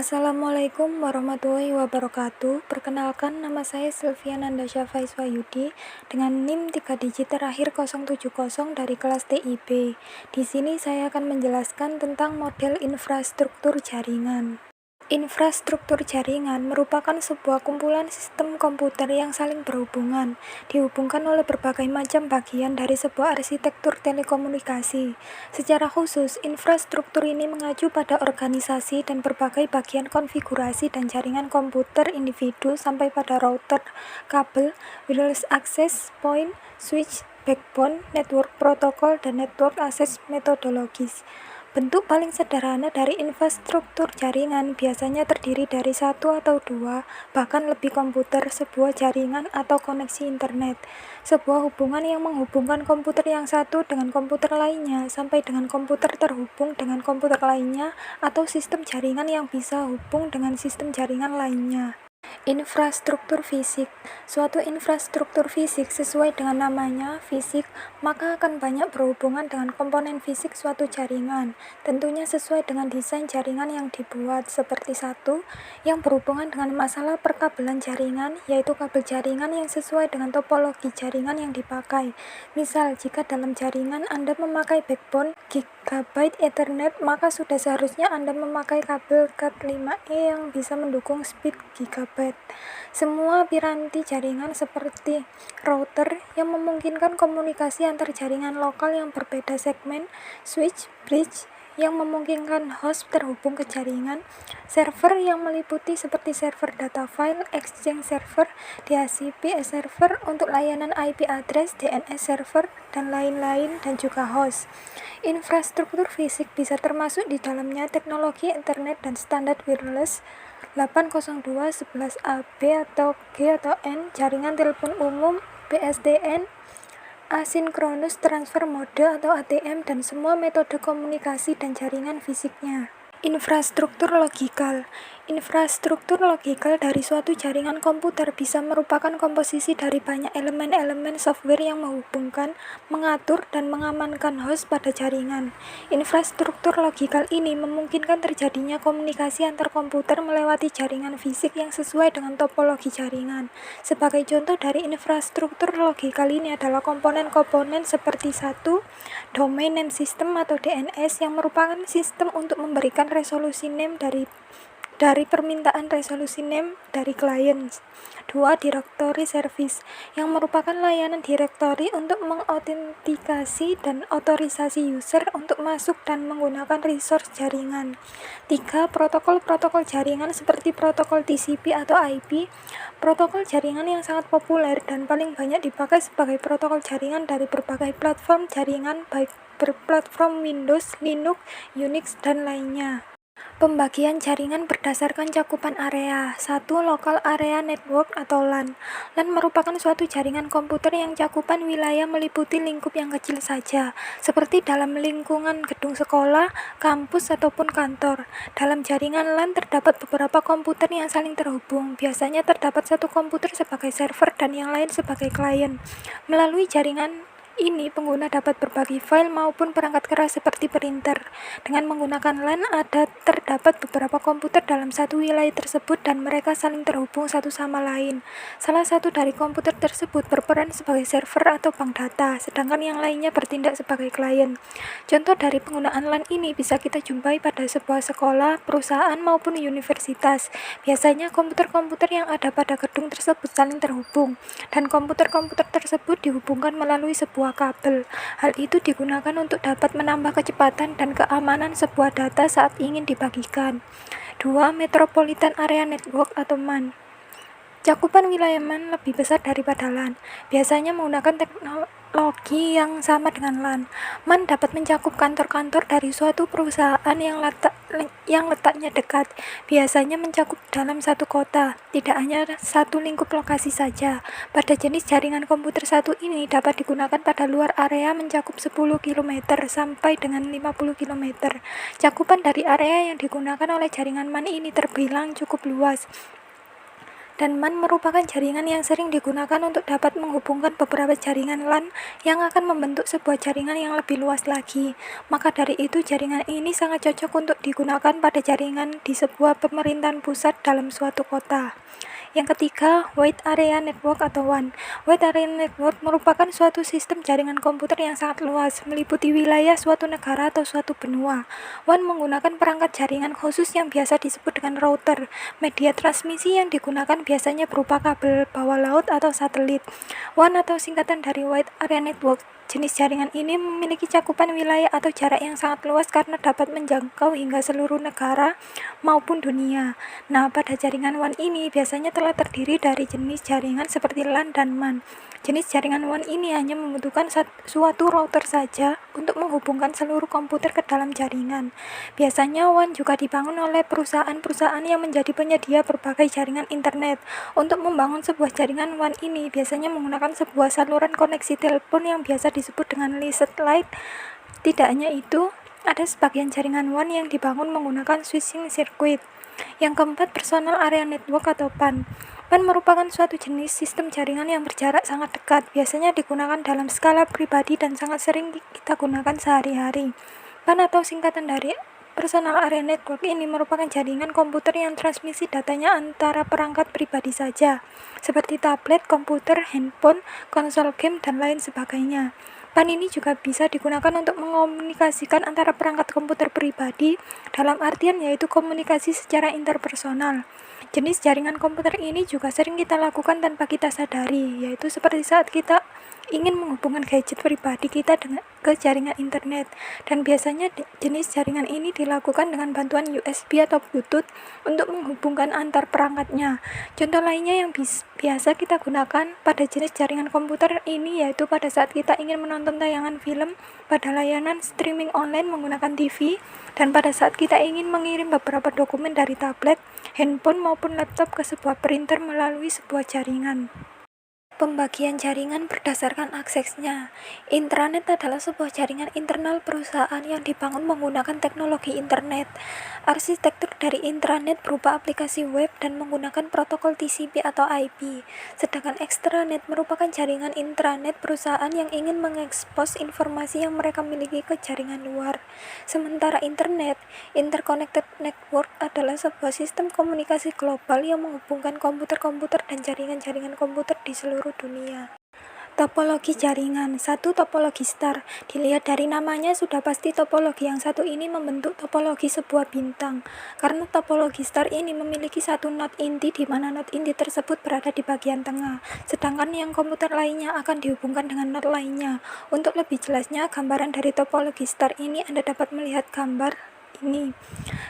Assalamualaikum warahmatullahi wabarakatuh. Perkenalkan, nama saya Sylvia Nandasya Faiswayudi dengan NIM 3 digit terakhir 070 dari kelas TIB. Di sini saya akan menjelaskan tentang model infrastruktur jaringan. Infrastruktur jaringan merupakan sebuah kumpulan sistem komputer yang saling berhubungan, dihubungkan oleh berbagai macam bagian dari sebuah arsitektur telekomunikasi. Secara khusus, infrastruktur ini mengacu pada organisasi dan berbagai bagian konfigurasi dan jaringan komputer individu sampai pada router, kabel, wireless access point, switch, backbone, network protokol, dan network access metodologis. Bentuk paling sederhana dari infrastruktur jaringan biasanya terdiri dari satu atau dua, bahkan lebih komputer, sebuah jaringan atau koneksi internet. Sebuah hubungan yang menghubungkan komputer yang satu dengan komputer lainnya, sampai dengan komputer terhubung dengan komputer lainnya, atau sistem jaringan yang bisa hubung dengan sistem jaringan lainnya. Infrastruktur fisik. Suatu infrastruktur fisik sesuai dengan namanya, fisik, maka akan banyak berhubungan dengan komponen fisik suatu jaringan. Tentunya sesuai dengan desain jaringan yang dibuat, seperti satu, yang berhubungan dengan masalah perkabelan jaringan, yaitu kabel jaringan yang sesuai dengan topologi jaringan yang dipakai. Misal, jika dalam jaringan Anda memakai backbone Gigabit Ethernet, maka sudah seharusnya Anda memakai kabel Cat5e yang bisa mendukung speed gigabit. Semua piranti jaringan seperti router yang memungkinkan komunikasi antar jaringan lokal yang berbeda segmen, switch, bridge yang memungkinkan host terhubung ke jaringan, server yang meliputi seperti server data file, exchange server, DHCP server untuk layanan IP address, DNS server, dan lain-lain, dan juga host. Infrastruktur fisik bisa termasuk di dalamnya teknologi internet dan standar wireless 802.11ab atau G atau N, jaringan telepon umum, PSTN, Asynchronous Transfer Mode atau ATM, dan semua metode komunikasi dan jaringan fisiknya. Infrastruktur logikal. Infrastruktur logikal dari suatu jaringan komputer bisa merupakan komposisi dari banyak elemen-elemen software yang menghubungkan, mengatur, dan mengamankan host pada jaringan. Infrastruktur logikal ini memungkinkan terjadinya komunikasi antar komputer melewati jaringan fisik yang sesuai dengan topologi jaringan. Sebagai contoh dari infrastruktur logikal ini adalah komponen-komponen seperti satu, Domain Name System atau DNS yang merupakan sistem untuk memberikan resolusi name dari permintaan resolusi name dari klien. 2. Directory Service yang merupakan layanan directory untuk mengautentikasi dan otorisasi user untuk masuk dan menggunakan resource jaringan. 3. Protokol-protokol jaringan seperti protokol TCP atau IP. Protokol jaringan yang sangat populer dan paling banyak dipakai sebagai protokol jaringan dari berbagai platform jaringan baik berplatform Windows, Linux, Unix, dan lainnya. Pembagian jaringan berdasarkan cakupan area. 1. Local Area Network atau LAN. LAN merupakan suatu jaringan komputer yang cakupan wilayah meliputi lingkup yang kecil saja, seperti dalam lingkungan gedung sekolah, kampus, ataupun kantor. Dalam jaringan LAN terdapat beberapa komputer yang saling terhubung. Biasanya terdapat satu komputer sebagai server dan yang lain sebagai klien. Melalui jaringan ini, pengguna dapat berbagi file maupun perangkat keras seperti printer. Dengan menggunakan LAN, terdapat beberapa komputer dalam satu wilayah tersebut dan mereka saling terhubung satu sama lain. Salah satu dari komputer tersebut berperan sebagai server atau bank data, sedangkan yang lainnya bertindak sebagai klien. Contoh dari penggunaan LAN ini bisa kita jumpai pada sebuah sekolah, perusahaan, maupun universitas. Biasanya komputer-komputer yang ada pada gedung tersebut saling terhubung, dan komputer-komputer tersebut dihubungkan melalui sebuah kabel. Hal itu digunakan untuk dapat menambah kecepatan dan keamanan sebuah data saat ingin dibagikan. 2. Metropolitan Area Network atau MAN. Cakupan wilayah MAN lebih besar daripada LAN, biasanya menggunakan teknologi yang sama dengan LAN. MAN dapat mencakup kantor-kantor dari suatu perusahaan yang letaknya dekat, biasanya mencakup dalam satu kota, tidak hanya satu lingkup lokasi saja. Pada jenis jaringan komputer satu ini dapat digunakan pada luar area mencakup 10 km sampai dengan 50 km. Cakupan dari area yang digunakan oleh jaringan MAN ini terbilang cukup luas. dan MAN merupakan jaringan yang sering digunakan untuk dapat menghubungkan beberapa jaringan LAN yang akan membentuk sebuah jaringan yang lebih luas lagi. Maka dari itu, jaringan ini sangat cocok untuk digunakan pada jaringan di sebuah pemerintahan pusat dalam suatu kota. Yang ketiga, Wide Area Network atau WAN. Wide Area Network merupakan suatu sistem jaringan komputer yang sangat luas, meliputi wilayah suatu negara atau suatu benua. WAN menggunakan perangkat jaringan khusus yang biasa disebut dengan router. Media transmisi yang digunakan biasanya berupa kabel bawah laut atau satelit. WAN atau singkatan dari Wide Area Network. Jenis jaringan ini memiliki cakupan wilayah atau jarak yang sangat luas karena dapat menjangkau hingga seluruh negara maupun dunia. Nah, pada jaringan WAN ini biasanya telah terdiri dari jenis jaringan seperti LAN dan MAN. Jenis jaringan WAN ini hanya membutuhkan suatu router saja untuk menghubungkan seluruh komputer ke dalam jaringan. Biasanya WAN juga dibangun oleh perusahaan-perusahaan yang menjadi penyedia berbagai jaringan internet. Untuk membangun sebuah jaringan WAN ini biasanya menggunakan sebuah saluran koneksi telepon yang biasa disebut dengan line satellite. Tidak hanya itu, ada sebagian jaringan WAN yang dibangun menggunakan switching circuit. Yang keempat, Personal Area Network atau PAN. PAN merupakan suatu jenis sistem jaringan yang berjarak sangat dekat, biasanya digunakan dalam skala pribadi dan sangat sering kita gunakan sehari-hari. PAN atau singkatan dari Personal Area Network ini merupakan jaringan komputer yang transmisi datanya antara perangkat pribadi saja, seperti tablet, komputer, handphone, konsol game, dan lain sebagainya. PAN ini juga bisa digunakan untuk mengomunikasikan antara perangkat komputer pribadi, dalam artian yaitu komunikasi secara interpersonal. Jenis jaringan komputer ini juga sering kita lakukan tanpa kita sadari, yaitu seperti saat kita ingin menghubungkan gadget pribadi kita ke jaringan internet, dan biasanya jenis jaringan ini dilakukan dengan bantuan USB atau Bluetooth untuk menghubungkan antar perangkatnya. Contoh lainnya yang biasa kita gunakan pada jenis jaringan komputer ini yaitu pada saat kita ingin menonton tayangan film pada layanan streaming online menggunakan TV, dan pada saat kita ingin mengirim beberapa dokumen dari tablet, handphone maupun laptop ke sebuah printer melalui sebuah jaringan. Pembagian jaringan berdasarkan aksesnya. Intranet adalah sebuah jaringan internal perusahaan yang dibangun menggunakan teknologi internet. Arsitektur dari intranet berupa aplikasi web dan menggunakan protokol TCP atau IP. Sedangkan extranet merupakan jaringan intranet perusahaan yang ingin mengekspos informasi yang mereka miliki ke jaringan luar. Sementara internet, interconnected network, adalah sebuah sistem komunikasi global yang menghubungkan komputer-komputer dan jaringan-jaringan komputer di seluruh dunia. Topologi jaringan. 1. Topologi star. Dilihat dari namanya sudah pasti topologi yang satu ini membentuk topologi sebuah bintang. Karena topologi star ini memiliki satu node inti di mana node inti tersebut berada di bagian tengah, sedangkan yang komputer lainnya akan dihubungkan dengan node lainnya. Untuk lebih jelasnya gambaran dari topologi star ini Anda dapat melihat gambar ini.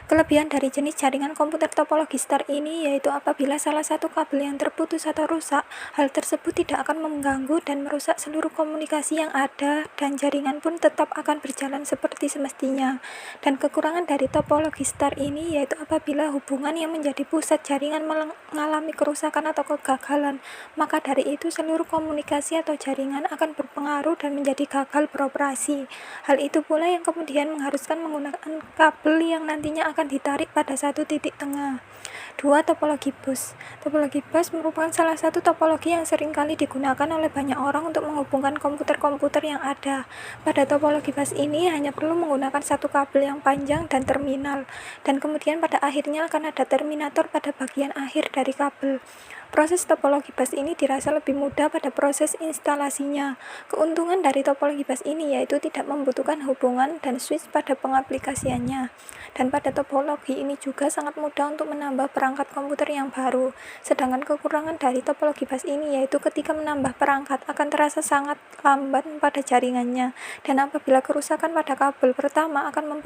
Kelebihan dari jenis jaringan komputer topologi star ini yaitu apabila salah satu kabel yang terputus atau rusak, hal tersebut tidak akan mengganggu dan merusak seluruh komunikasi yang ada, dan jaringan pun tetap akan berjalan seperti semestinya. Dan kekurangan dari topologi star ini yaitu apabila hubungan yang menjadi pusat jaringan mengalami kerusakan atau kegagalan, maka dari itu seluruh komunikasi atau jaringan akan berpengaruh dan menjadi gagal beroperasi. Hal itu pula yang kemudian mengharuskan menggunakan kabel yang nantinya akan ditarik pada satu titik tengah. 2. Topologi bus. Topologi bus merupakan salah satu topologi yang sering kali digunakan oleh banyak orang untuk menghubungkan komputer-komputer yang ada. Pada topologi bus ini hanya perlu menggunakan satu kabel yang panjang dan terminal, dan kemudian pada akhirnya akan ada terminator pada bagian akhir dari kabel. Proses topologi bus ini dirasa lebih mudah pada proses instalasinya. Keuntungan dari topologi bus ini yaitu tidak membutuhkan hubungan dan switch pada pengaplikasiannya. Dan pada topologi ini juga sangat mudah untuk menambah perangkat komputer yang baru. Sedangkan kekurangan dari topologi bus ini yaitu ketika menambah perangkat akan terasa sangat lambat pada jaringannya. Dan apabila kerusakan pada kabel pertama akan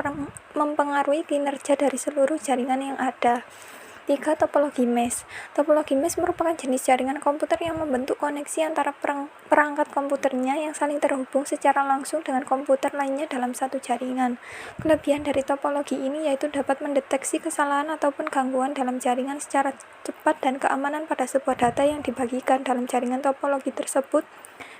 mempengaruhi kinerja dari seluruh jaringan yang ada. 3. Topologi mesh. Topologi mesh merupakan jenis jaringan komputer yang membentuk koneksi antara perangkat komputernya yang saling terhubung secara langsung dengan komputer lainnya dalam satu jaringan. Kelebihan dari topologi ini yaitu dapat mendeteksi kesalahan ataupun gangguan dalam jaringan secara cepat, dan keamanan pada sebuah data yang dibagikan dalam jaringan topologi tersebut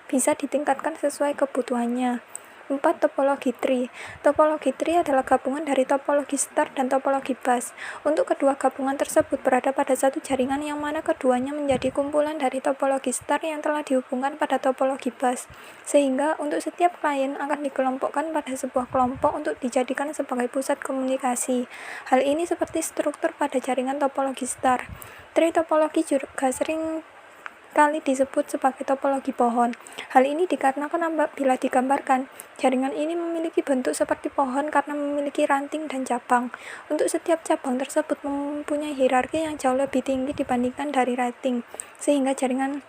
bisa ditingkatkan sesuai kebutuhannya. 4. Topologi tree. Topologi tree adalah gabungan dari topologi star dan topologi bus. Untuk kedua gabungan tersebut berada pada satu jaringan yang mana keduanya menjadi kumpulan dari topologi star yang telah dihubungkan pada topologi bus. Sehingga untuk setiap klien akan dikelompokkan pada sebuah kelompok untuk dijadikan sebagai pusat komunikasi. Hal ini seperti struktur pada jaringan topologi star. Tree topologi juga sering kali disebut sebagai topologi pohon. Hal ini dikarenakan apabila digambarkan, jaringan ini memiliki bentuk seperti pohon karena memiliki ranting dan cabang. Untuk setiap cabang tersebut mempunyai hierarki yang jauh lebih tinggi dibandingkan dari ranting, sehingga jaringan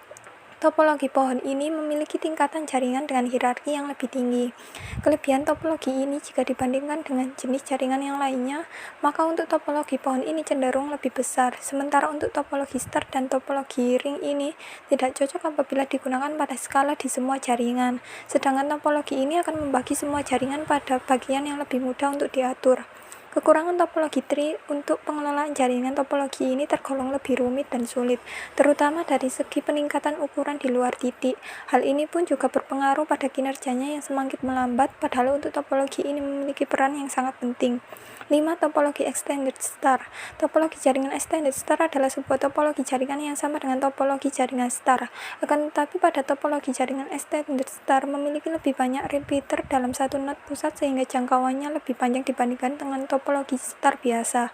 topologi pohon ini memiliki tingkatan jaringan dengan hierarki yang lebih tinggi. Kelebihan topologi ini jika dibandingkan dengan jenis jaringan yang lainnya, maka untuk topologi pohon ini cenderung lebih besar, sementara untuk topologi star dan topologi ring ini tidak cocok apabila digunakan pada skala di semua jaringan. Sedangkan topologi ini akan membagi semua jaringan pada bagian yang lebih mudah untuk diatur. Kekurangan topologi tree untuk pengelolaan jaringan topologi ini tergolong lebih rumit dan sulit, terutama dari segi peningkatan ukuran di luar titik. Hal ini pun juga berpengaruh pada kinerjanya yang semakin melambat, padahal untuk topologi ini memiliki peran yang sangat penting. 5. Topologi extended star. Topologi jaringan extended star adalah sebuah topologi jaringan yang sama dengan topologi jaringan star. Akan tetapi pada topologi jaringan extended star memiliki lebih banyak repeater dalam satu node pusat sehingga jangkauannya lebih panjang dibandingkan dengan topologi star biasa.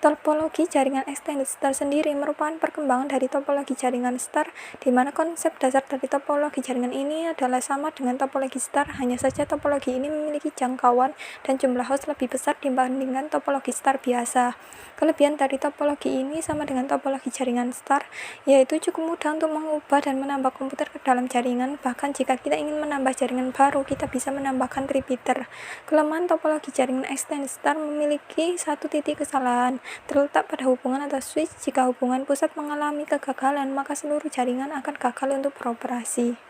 Topologi jaringan extended star sendiri merupakan perkembangan dari topologi jaringan star, di mana konsep dasar dari topologi jaringan ini adalah sama dengan topologi star, hanya saja topologi ini memiliki jangkauan dan jumlah host lebih besar dibandingkan topologi star biasa. Kelebihan dari topologi ini sama dengan topologi jaringan star, yaitu cukup mudah untuk mengubah dan menambah komputer ke dalam jaringan. Bahkan jika kita ingin menambah jaringan baru, kita bisa menambahkan repeater. Kelemahan topologi jaringan extended star memiliki satu titik kesalahan, terletak pada hubungan atau switch. Jika hubungan pusat mengalami kegagalan, maka seluruh jaringan akan gagal untuk beroperasi.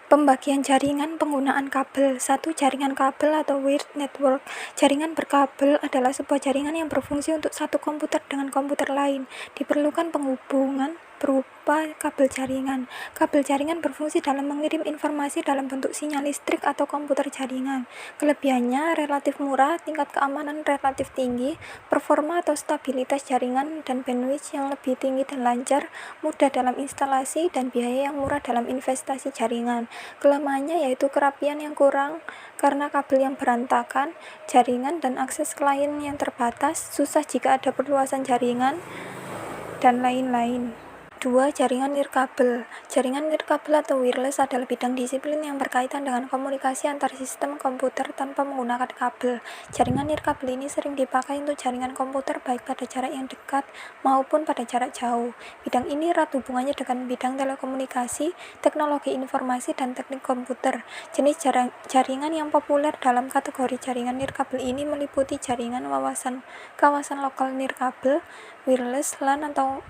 Pembagian jaringan penggunaan kabel. 1. Jaringan kabel atau wired network. Jaringan berkabel adalah sebuah jaringan yang berfungsi untuk satu komputer dengan komputer lain. Diperlukan penghubungan berupa kabel jaringan. Kabel jaringan berfungsi dalam mengirim informasi dalam bentuk sinyal listrik atau komputer jaringan. Kelebihannya relatif murah, tingkat keamanan relatif tinggi, performa atau stabilitas jaringan dan bandwidth yang lebih tinggi dan lancar, mudah dalam instalasi, dan biaya yang murah dalam investasi jaringan. Kelemahannya yaitu kerapian yang kurang karena kabel yang berantakan, jaringan dan akses klien yang terbatas, susah jika ada perluasan jaringan, dan lain-lain. 2. Jaringan nirkabel. Jaringan nirkabel atau wireless adalah bidang disiplin yang berkaitan dengan komunikasi antar sistem komputer tanpa menggunakan kabel. Jaringan nirkabel ini sering dipakai untuk jaringan komputer baik pada jarak yang dekat maupun pada jarak jauh. Bidang ini erat hubungannya dengan bidang telekomunikasi, teknologi informasi, dan teknik komputer. Jenis jaringan yang populer dalam kategori jaringan nirkabel ini meliputi jaringan kawasan lokal nirkabel, wireless LAN atau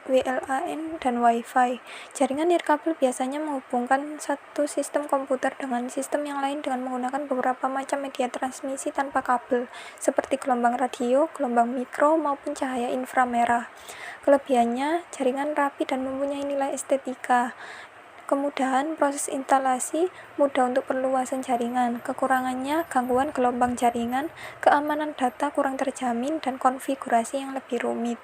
WLAN, dan Wi-Fi. Jaringan nirkabel biasanya menghubungkan satu sistem komputer dengan sistem yang lain dengan menggunakan beberapa macam media transmisi tanpa kabel, seperti gelombang radio, gelombang mikro, maupun cahaya inframerah. Kelebihannya, jaringan rapi dan mempunyai nilai estetika. Kemudahan proses instalasi, mudah untuk perluasan jaringan. Kekurangannya, gangguan gelombang jaringan, keamanan data kurang terjamin, dan konfigurasi yang lebih rumit.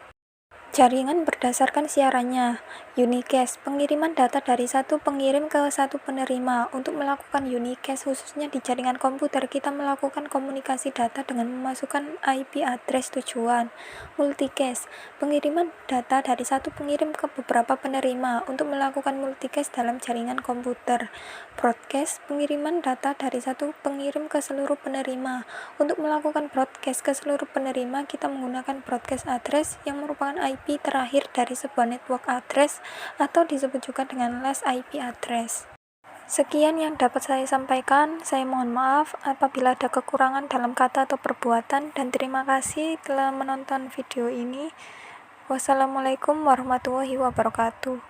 Jaringan berdasarkan siarannya. Unicast, pengiriman data dari satu pengirim ke satu penerima. Untuk melakukan unicast, khususnya di jaringan komputer, kita melakukan komunikasi data dengan memasukkan IP address tujuan. Multicast, pengiriman data dari satu pengirim ke beberapa penerima. Untuk melakukan multicast dalam jaringan komputer. Broadcast, pengiriman data dari satu pengirim ke seluruh penerima. Untuk melakukan broadcast ke seluruh penerima, kita menggunakan broadcast address yang merupakan IP terakhir dari sebuah network address atau disebut juga dengan last IP address. Sekian yang dapat saya sampaikan. Saya mohon maaf apabila ada kekurangan dalam kata atau perbuatan, dan terima kasih telah menonton video ini. Wassalamualaikum warahmatullahi wabarakatuh.